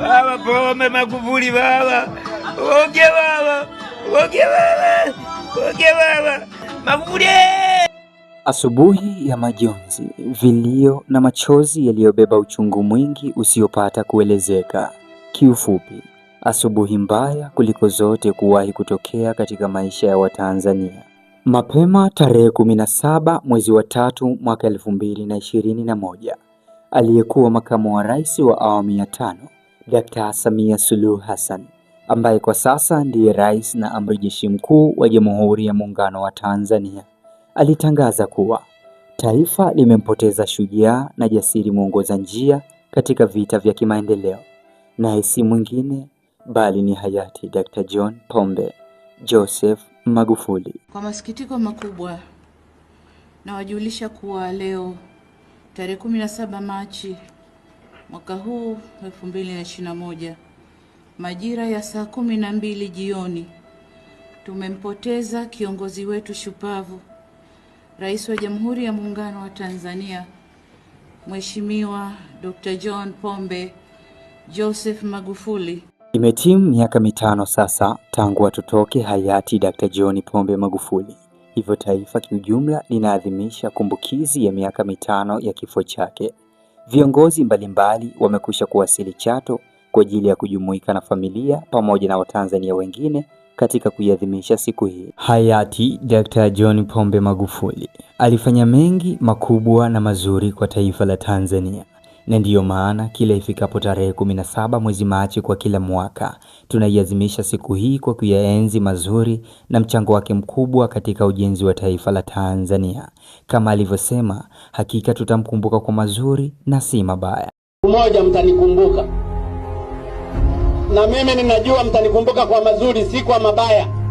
Baba Pombe Magufuli baba. Oge baba. Oge baba. Oge baba. Magufuli. Asubuhi ya majonzi, vilio na machozi yaliyobeba uchungu mwingi usiopata kuelezeka. Kiufupi, asubuhi mbaya kuliko zote kuwahi kutokea katika maisha ya Watanzania. Mapema tarehe 17 mwezi wa 3 mwaka 2021, aliyekuwa makamu wa rais wa awamu ya 5, Dr. Samia Suluhu Hassan, ambaye kwa sasa ndiye rais na amiri jeshi mkuu wa Jamhuri ya Muungano wa Tanzania, alitangaza kuwa taifa limempoteza shujaa na jasiri mwongoza njia katika vita vya kimaendeleo, naye si mwingine bali ni hayati Dr. John Pombe Joseph Magufuli. Kwa masikitiko makubwa nawajulisha kuwa leo tarehe 17 Machi mwaka huu 2021 majira ya saa 12 jioni tumempoteza kiongozi wetu shupavu, Rais wa Jamhuri ya Muungano wa Tanzania, Mheshimiwa Dr. John Pombe Joseph Magufuli. Imetimu miaka 5 sasa tangu atutoke hayati Dr. John Pombe Magufuli. Hivyo taifa kiujumla linaadhimisha kumbukizi ya miaka 5 ya kifo chake. Viongozi mbalimbali wamekwisha kuwasili Chato kwa ajili ya kujumuika na familia pamoja na Watanzania wengine katika kuiadhimisha siku hii. Hayati Dr. John Pombe Magufuli alifanya mengi makubwa na mazuri kwa taifa la Tanzania, na ndiyo maana kila ifikapo tarehe 17 mwezi Machi kwa kila mwaka tunaiadhimisha siku hii kwa kuyaenzi mazuri na mchango wake mkubwa katika ujenzi wa taifa la Tanzania. Kama alivyosema, hakika tutamkumbuka kwa mazuri na si mabaya. Mmoja mtanikumbuka, na mimi ninajua mtanikumbuka kwa mazuri, si kwa mabaya.